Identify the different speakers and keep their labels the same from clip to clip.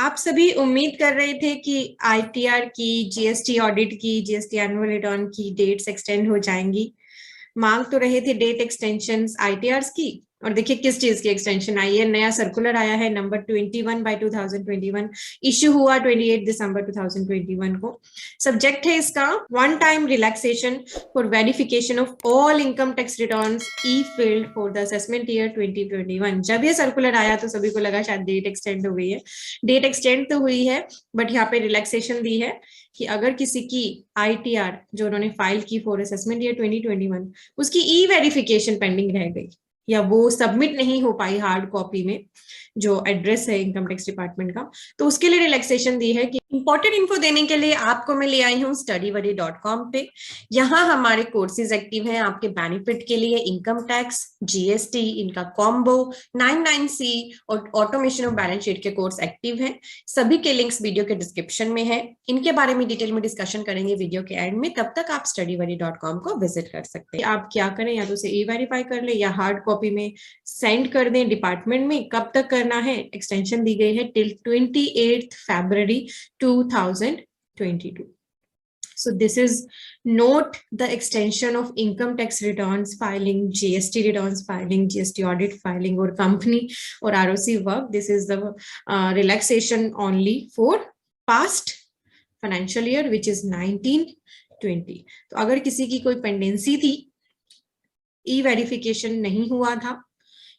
Speaker 1: आप सभी उम्मीद कर रहे थे कि आईटीआर की, जीएसटी ऑडिट की, जीएसटी एनुअल रिटर्न की डेट्स एक्सटेंड हो जाएंगी। मांग तो रहे थे डेट एक्सटेंशंस आईटीआर्स की, और देखिए किस चीज की एक्सटेंशन आई है। नया सर्कुलर आया है नंबर 21/2021, इश्यू हुआ 28 दिसंबर 2021 को। सब्जेक्ट है इसका one time relaxation for verification of all income tax returns E field for the assessment year 2021। जब ये सर्कुलर आया तो सभी को लगा शायद डेट एक्सटेंड हो गई है। डेट एक्सटेंड तो हुई है, बट यहाँ पे रिलैक्सेशन दी है कि अगर किसी की आईटीआर जो उन्होंने फाइल की फॉर असेसमेंट ईयर 2021 उसकी ई वेरिफिकेशन पेंडिंग रह गई या वो सबमिट नहीं हो पाई हार्ड कॉपी में, जो एड्रेस है इनकम टैक्स डिपार्टमेंट का, तो उसके लिए रिलैक्सेशन दी है। कि इंपॉर्टेंट इन्फो देने के लिए आपको मैं ले आई हूँ studyworry.com पे। यहाँ हमारे कोर्सेज एक्टिव हैं आपके बेनिफिट के लिए। इनकम टैक्स, जीएसटी, इनका कॉम्बो, 99C और ऑटोमेशन ऑफ बैलेंस शीट के कोर्स एक्टिव हैं। सभी के लिंक्स वीडियो के डिस्क्रिप्शन में है। इनके बारे में डिटेल में डिस्कशन करेंगे वीडियो के एंड में। तब तक आप studyworry.com को विजिट कर सकते हैं। आप क्या करें, या तो उसे ई वेरीफाई कर ले या हार्ड कॉपी में सेंड कर दें डिपार्टमेंट में। कब तक करना है, एक्सटेंशन दी गई है till 28 February 2022. So this is note the extension of income tax returns filing, GST returns filing, GST audit filing or company or ROC work. This is the relaxation only for past financial year which is 1920. तो अगर किसी की कोई pendency थी, ई verification नहीं हुआ था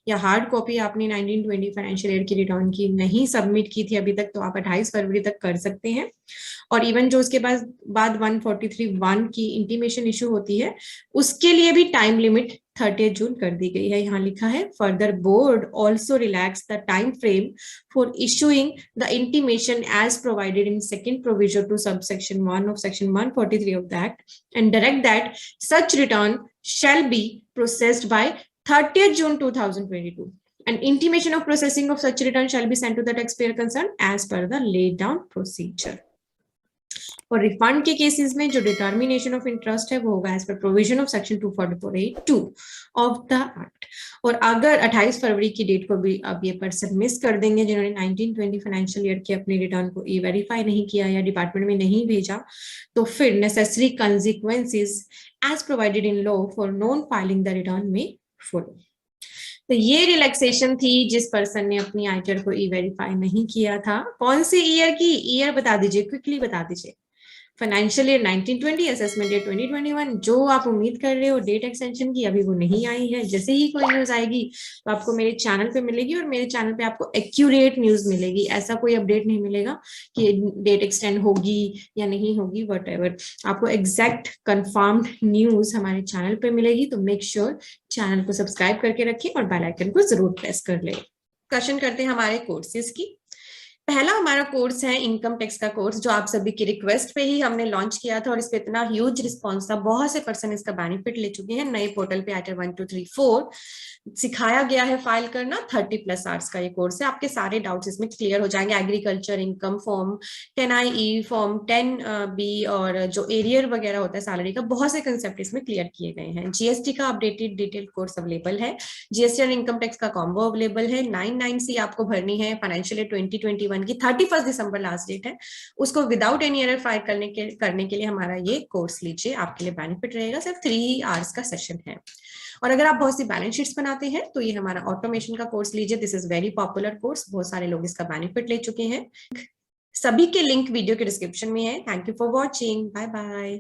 Speaker 1: या हार्ड कॉपी आपने 1920 फाइनेंशियल ईयर की रिटर्न की नहीं सबमिट की थी अभी तक, तो आप 28 फरवरी तक कर सकते हैं। और इवन जो उसके बाद 143(1) की इंटीमेशन इशू होती है, उसके लिए भी टाइम लिमिट 30 जून कर दी गई है। यहाँ लिखा है further board also relax the time frame for issuing the intimation as provided in second provision to subsection 1 of section 143 of the act and direct that such return shall be processed by 30th June 2022. An intimation of processing of such return shall be sent to the taxpayer concerned as per the laid down procedure. और refund के cases में जो determination of interest है वो होगा as per provision of section 244(a)(2) of the act. और अगर 28 फरवरी की डेट को भी अब ये पर्सन मिस कर देंगे जिन्होंने 1920 फाइनेंशियल ईयर के अपने रिटर्न को ई वेरीफाई नहीं किया या डिपार्टमेंट में नहीं भेजा, तो फिर necessary consequences as provided in law for non filing the return में फॉलो। तो ये रिलैक्सेशन थी जिस पर्सन ने अपनी आईटीआर को ई वेरीफाई नहीं किया था। कौन से ईयर की, ईयर बता दीजिए, क्विकली बता दीजिए। Financial year 1920, assessment year 2021। जो आप उम्मीद कर रहे हो डेट एक्सटेंशन की, अभी वो नहीं आई है। जैसे ही कोई न्यूज आएगी तो आपको मेरे चैनल पे मिलेगी, और मेरे चैनल पे आपको एक्यूरेट न्यूज मिलेगी। ऐसा कोई अपडेट नहीं मिलेगा कि डेट एक्सटेंड होगी या नहीं होगी, वटएवर। आपको एग्जैक्ट कंफर्म्ड न्यूज हमारे चैनल पे मिलेगी। तो मेक श्योर चैनल को सब्सक्राइब करके रखें और बेल आइकन को जरूर प्रेस कर ले। क्वेश्चन करते हैं हमारे कोर्सेज की। पहला हमारा कोर्स है इनकम टैक्स का कोर्स, जो आप सभी की रिक्वेस्ट पे ही हमने लॉन्च किया था और इस पे इतना ह्यूज रिस्पांस था। बहुत से पर्सन इसका बेनिफिट ले चुके हैं। नए पोर्टल पे आईटीआर 1 2 3 4 सिखाया गया है फाइल करना। 30+ आवर्स का ये कोर्स है। आपके सारे डाउट्स इसमें क्लियर हो जाएंगे। Agriculture income form 10IE form 10B और जो एरियर वगैरह होता है सैलरी का, बहुत से कंसेप्ट इसमें क्लियर किए गए हैं। जीएसटी का अपडेटेड डिटेल कोर्स अवेलेबल है। जीएसटी और इनकम टैक्स का कॉम्बो अवेलेबल है। 99C आपको भरनी है। फाइनेंशियल ईयर 2021 की 31 दिसंबर लास्ट डेट है। उसको विदाउट एनी एरर फाइल करने के लिए हमारा ये कोर्स लीजिए, आपके लिए बेनिफिट रहेगा। सिर्फ 3 आवर्स का सेशन है। और अगर आप बहुत सी बैलेंस शीट्स बनाते हैं तो ये हमारा ऑटोमेशन का कोर्स लीजिए। This is very popular course, बहुत सारे लोग इसका बेनिफिट ले चुके हैं। सभी के लिंक वीडियो के डिस्क्रिप्शन में है। Thank you for watching, bye bye.